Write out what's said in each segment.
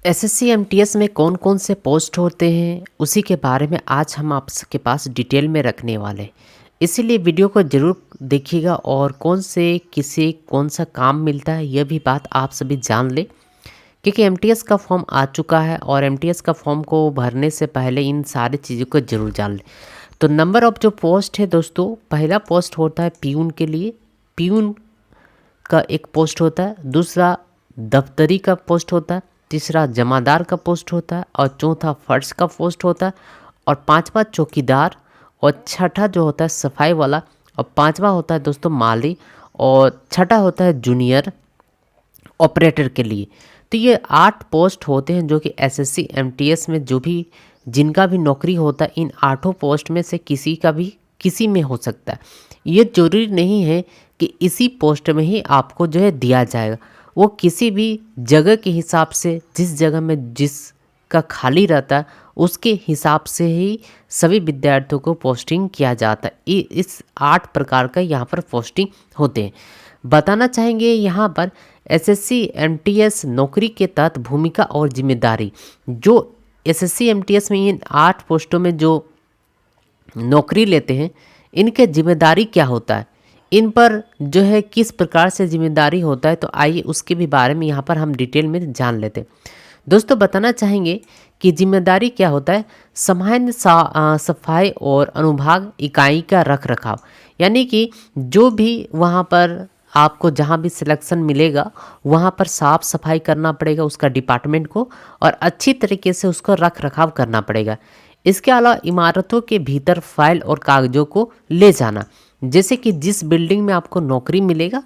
SSC MTS में कौन कौन से पोस्ट होते हैं उसी के बारे में आज हम आपके पास डिटेल में रखने वाले हैं। इसीलिए वीडियो को ज़रूर देखिएगा और कौन से किसे कौन सा काम मिलता है यह भी बात आप सभी जान लें, क्योंकि एमटीएस का फॉर्म आ चुका है और एमटीएस का फॉर्म को भरने से पहले इन सारी चीज़ों को ज़रूर जान लें। तो नंबर ऑफ जो पोस्ट है दोस्तों, पहला पोस्ट होता है प्यून के लिए, प्यून का एक पोस्ट होता है। दूसरा दफ्तरी का पोस्ट होता है। तीसरा जमादार का पोस्ट होता है और चौथा फर्श का पोस्ट होता है और पांचवा चौकीदार और छठा जो होता है सफाई वाला और पांचवा होता है दोस्तों माली और छठा होता है जूनियर ऑपरेटर के लिए। तो ये 8 पोस्ट होते हैं जो कि एसएससी एमटीएस में जो भी जिनका भी नौकरी होता है इन 8 पोस्ट में से किसी में हो सकता है। ये जरूरी नहीं है कि इसी पोस्ट में ही आपको जो है दिया जाएगा, वो किसी भी जगह के हिसाब से जिस जगह में जिसका खाली रहता है उसके हिसाब से ही सभी विद्यार्थियों को पोस्टिंग किया जाता है। इस 8 प्रकार का यहाँ पर पोस्टिंग होते हैं। बताना चाहेंगे यहाँ पर एसएससी एमटीएस नौकरी के तहत भूमिका और जिम्मेदारी। जो एसएससी एमटीएस में इन 8 पोस्टों में जो नौकरी लेते हैं इनके जिम्मेदारी क्या होता है, इन पर जो है किस प्रकार से जिम्मेदारी होता है, तो आइए उसके भी बारे में यहाँ पर हम डिटेल में जान लेते हैं। दोस्तों बताना चाहेंगे कि जिम्मेदारी क्या होता है। सामान्य सफाई और अनुभाग इकाई का रख रखाव, यानी कि जो भी वहाँ पर आपको जहाँ भी सिलेक्शन मिलेगा वहाँ पर साफ सफाई करना पड़ेगा उसका डिपार्टमेंट को और अच्छी तरीके से उसको रख रखाव करना पड़ेगा। इसके अलावा इमारतों के भीतर फाइल और कागजों को ले जाना, जैसे कि जिस बिल्डिंग में आपको नौकरी मिलेगा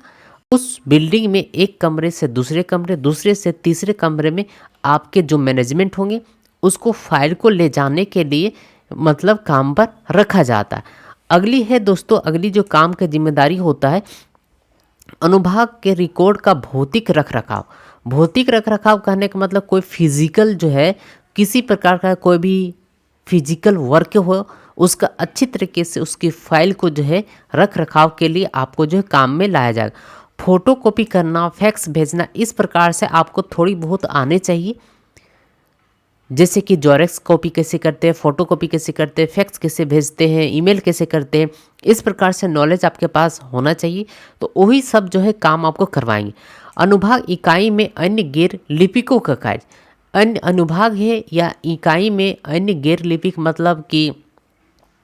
उस बिल्डिंग में एक कमरे से दूसरे कमरे, दूसरे से तीसरे कमरे में आपके जो मैनेजमेंट होंगे उसको फाइल को ले जाने के लिए मतलब काम पर रखा जाता है। अगली है दोस्तों, अगली जो काम की जिम्मेदारी होता है अनुभाग के रिकॉर्ड का भौतिक रख रखाव। भौतिक रख रखाव कहने का मतलब कोई फिजिकल जो है किसी प्रकार का कोई भी फिजिकल वर्क हो उसका अच्छी तरीके से उसकी फाइल को जो है रख रखाव के लिए आपको जो है काम में लाया जाएगा। फोटो कॉपी करना, फैक्स भेजना, इस प्रकार से आपको थोड़ी बहुत आने चाहिए, जैसे कि जोरेक्स कॉपी कैसे करते हैं, फोटो कॉपी कैसे करते हैं, फैक्स कैसे भेजते हैं, ईमेल कैसे करते हैं, इस प्रकार से नॉलेज आपके पास होना चाहिए। तो वही सब जो है काम आपको करवाएंगे। अनुभाग इकाई में अन्य गैर लिपिकों का कार्य, अन्य अनुभाग है या इकाई में अन्य गैर लिपिक मतलब कि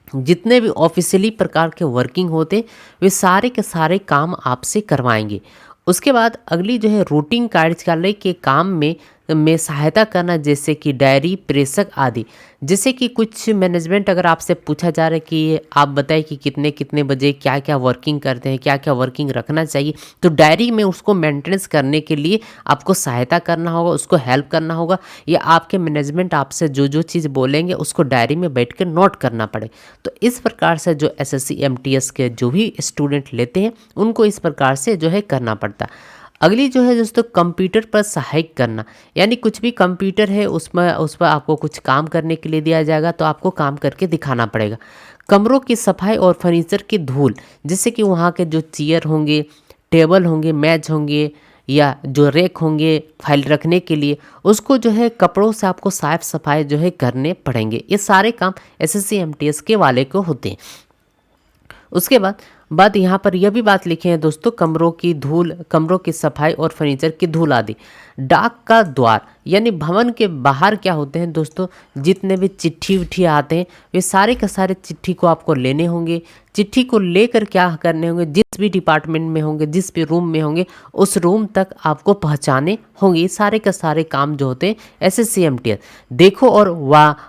जितने भी ऑफिशियली प्रकार के वर्किंग होते वे सारे के सारे काम आपसे करवाएंगे। उसके बाद अगली जो है रूटीन कार्यालय के काम में सहायता करना, जैसे कि डायरी, प्रेषक आदि। जैसे कि कुछ मैनेजमेंट अगर आपसे पूछा जा रहा है कि आप बताएं कि कितने कितने बजे क्या क्या वर्किंग करते हैं, क्या क्या वर्किंग रखना चाहिए, तो डायरी में उसको मेंटेनेंस करने के लिए आपको सहायता करना होगा, उसको हेल्प करना होगा, या आपके मैनेजमेंट आपसे जो जो चीज़ बोलेंगे उसको डायरी में बैठ कर नोट करना पड़े। तो इस प्रकार से जो एसएससी एमटीएस के जो भी स्टूडेंट लेते हैं उनको इस प्रकार से जो है करना पड़ता है। अगली जो है दोस्तों कंप्यूटर पर सहायक करना, यानी कुछ भी कंप्यूटर है उस पर आपको कुछ काम करने के लिए दिया जाएगा तो आपको काम करके दिखाना पड़ेगा। कमरों की सफाई और फर्नीचर की धूल, जैसे कि वहाँ के जो चेयर होंगे, टेबल होंगे, मेज होंगे या जो रैक होंगे फाइल रखने के लिए, उसको जो है कपड़ों से आपको साफ सफाई जो है करने पड़ेंगे। ये सारे काम एसएससी एमटीएस के वाले को होते हैं। उसके बाद यहाँ पर यह भी बात लिखे हैं दोस्तों, कमरों की धूल, कमरों की सफाई और फर्नीचर की धूल आदि। डाक का द्वार, यानी भवन के बाहर क्या होते हैं दोस्तों, जितने भी चिट्ठी उठी आते हैं वे सारे के सारे चिट्ठी को आपको लेने होंगे। चिट्ठी को लेकर क्या करने होंगे, जिस भी डिपार्टमेंट में होंगे, जिस भी रूम में होंगे उस रूम तक आपको पहुंचाने होंगे। ये सारे के सारे काम जो होते हैं एसएससी एमटीएस। देखो और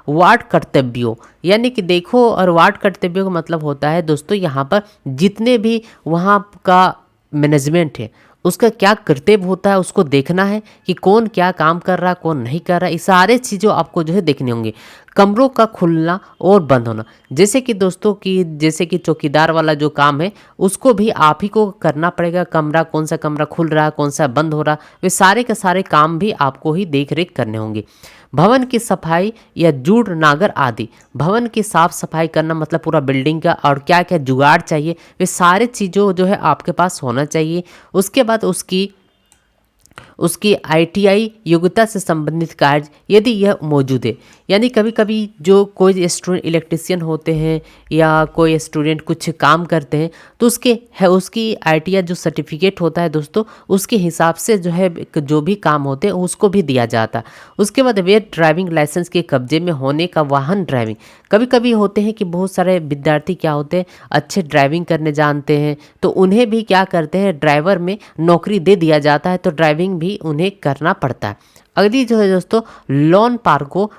वार्ड कर्तव्यों, यानी कि देखो और वार्ड कर्तव्यों का मतलब होता है दोस्तों यहाँ पर जितने भी वहाँ का मैनेजमेंट है उसका क्या कर्तव्य होता है उसको देखना है कि कौन क्या काम कर रहा है कौन नहीं कर रहा है, ये सारे चीज़ों आपको जो है देखने होंगे। कमरों का खुलना और बंद होना, जैसे कि दोस्तों कि जैसे कि चौकीदार वाला जो काम है उसको भी आप ही को करना पड़ेगा। कमरा कौन सा कमरा खुल रहा है कौन सा बंद हो रहा है, वे सारे के सारे काम भी आपको ही देख रेख करने होंगे। भवन की सफाई या जूड़ नागर आदि, भवन की साफ सफाई करना मतलब पूरा बिल्डिंग का और क्या क्या जुगाड़ चाहिए वे सारे चीज़ों जो है आपके पास होना चाहिए। उसके बाद उसकी ITI योग्यता से संबंधित कार्य यदि यह मौजूद है। यानी कभी कभी जो कोई स्टूडेंट इलेक्ट्रिशियन होते हैं या कोई स्टूडेंट कुछ काम करते हैं तो उसकी ITI जो सर्टिफिकेट होता है दोस्तों, उसके हिसाब से जो है जो भी काम होते हैं उसको भी दिया जाता है। उसके बाद वैध ड्राइविंग लाइसेंस के कब्जे में होने का वाहन ड्राइविंग। कभी कभी होते हैं कि बहुत सारे विद्यार्थी क्या होते हैं, अच्छे ड्राइविंग करने जानते हैं, तो उन्हें भी क्या करते हैं, ड्राइवर में नौकरी दे दिया जाता है, तो ड्राइविंग भी उन्हें करना पड़ता है। अगली जो है दोस्तों, लॉन पार्को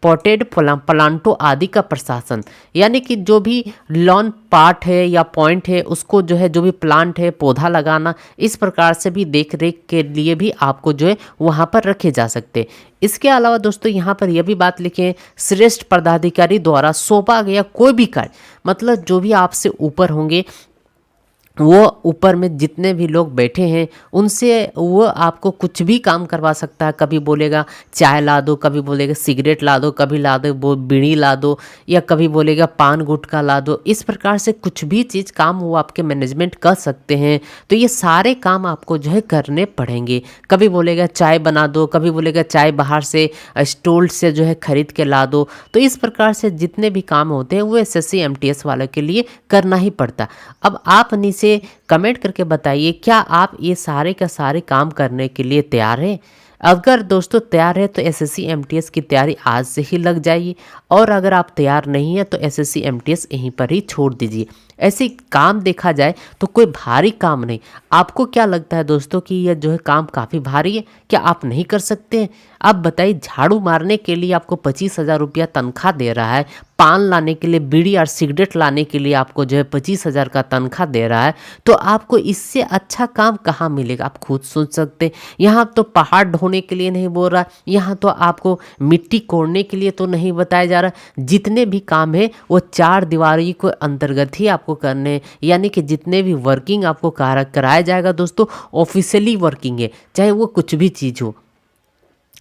पॉटेड प्लांटो आदि का प्रशासन। यानी कि जो भी लॉन पार्ट है या पॉइंट है उसको जो है, जो भी प्लांट है, पौधा लगाना, इस प्रकार से भी देख रेख के लिए भी आपको जो है वहाँ पर रखे जा सकते हैं। इसके अलावा दोस्तों यहाँ पर यह भी बात लिखें, श्रेष्ठ पदाधिकारी द्वारा सौंपा गया कोई भी कार्य, मतलब जो भी आपसे ऊपर होंगे, वो ऊपर में जितने भी लोग बैठे हैं उनसे वो आपको कुछ भी काम करवा सकता है। कभी बोलेगा चाय ला दो, कभी बोलेगा सिगरेट ला दो, कभी ला दो वो बीड़ी ला दो, या कभी बोलेगा पान गुटखा ला दो। इस प्रकार से कुछ भी चीज़ काम वो आपके मैनेजमेंट कर सकते हैं। तो ये सारे काम आपको जो है करने पड़ेंगे। कभी बोलेगा चाय बना दो, कभी बोलेगा चाय बाहर से स्टोल से जो है खरीद के ला दो। तो इस प्रकार से जितने भी काम होते हैं वो SSC MTS वालों के लिए करना ही पड़ता। अब आप नीचे कमेंट करके बताइए, क्या आप ये सारे का सारे काम करने के लिए तैयार हैं? अगर दोस्तों तैयार है तो SSC MTS की तैयारी आज से ही लग जाइए, और अगर आप तैयार नहीं है तो SSC MTS यहीं पर ही छोड़ दीजिए। ऐसे काम देखा जाए तो कोई भारी काम नहीं। आपको क्या लगता है दोस्तों कि यह जो है काम काफ़ी भारी है? क्या आप नहीं कर सकते हैं? आप बताइए, झाड़ू मारने के लिए आपको 25,000 रुपया तनख्वाह दे रहा है, पान लाने के लिए, बीड़ी और सिगरेट लाने के लिए आपको जो है 25,000 का तनख्वाह दे रहा है, तो आपको इससे अच्छा काम कहाँ मिलेगा? आप खुद सोच सकते हैं। यहाँ तो पहाड़ ढोने के लिए नहीं बोल रहा, यहाँ तो आपको मिट्टी कोड़ने के लिए तो नहीं बताया जा रहा। जितने भी काम है वो 4 दीवारी के अंतर्गत ही आपको करने हैं। यानी कि जितने भी वर्किंग आपको कराया जाएगा दोस्तों, ऑफिशियली वर्किंग है, चाहे वो कुछ भी चीज़ हो।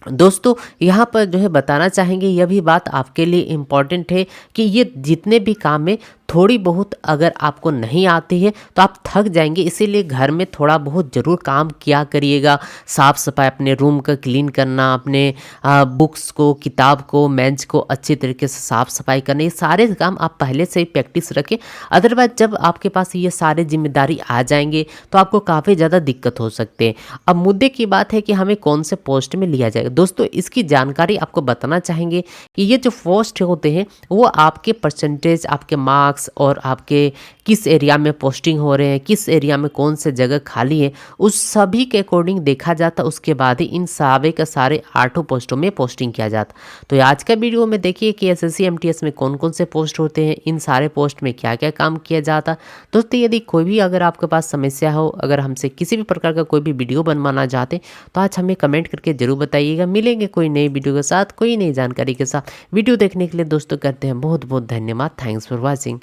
दोस्तों यहाँ पर जो है बताना चाहेंगे, यह भी बात आपके लिए इम्पॉर्टेंट है कि ये जितने भी काम है थोड़ी बहुत अगर आपको नहीं आती है तो आप थक जाएंगे। इसीलिए घर में थोड़ा बहुत ज़रूर काम किया करिएगा। साफ़ सफाई, अपने रूम का क्लीन करना, अपने बुक्स को, किताब को, बेंच को अच्छी तरीके से साफ़ सफाई करना, ये सारे काम आप पहले से ही प्रैक्टिस रखें। अदरवाइज जब आपके पास ये सारे जिम्मेदारी आ जाएंगे तो आपको काफ़ी ज़्यादा दिक्कत हो सकते हैं। अब मुद्दे की बात है कि हमें कौन से पोस्ट में लिया जाएगा। दोस्तों इसकी जानकारी आपको बताना चाहेंगे कि ये जो पोस्ट होते हैं वो आपके परसेंटेज, आपके मार्क्स और आपके किस एरिया में पोस्टिंग हो रहे हैं, किस एरिया में कौन से जगह खाली है, उस सभी के अकॉर्डिंग देखा जाता। उसके बाद ही इन सारे का सारे 8 पोस्टों में पोस्टिंग किया जाता। तो आज का वीडियो में देखिए कि SSC MTS में कौन कौन से पोस्ट होते हैं, इन सारे पोस्ट में क्या क्या काम किया जाता। दोस्तों यदि कोई भी अगर आपके पास समस्या हो, अगर हमसे किसी भी प्रकार का कोई भी वीडियो बनवाना चाहते तो आज हमें कमेंट करके जरूर बताइएगा। मिलेंगे कोई नई वीडियो के साथ, कोई नई जानकारी के साथ। वीडियो देखने के लिए दोस्तों करते हैं बहुत बहुत धन्यवाद। Thanks for watching.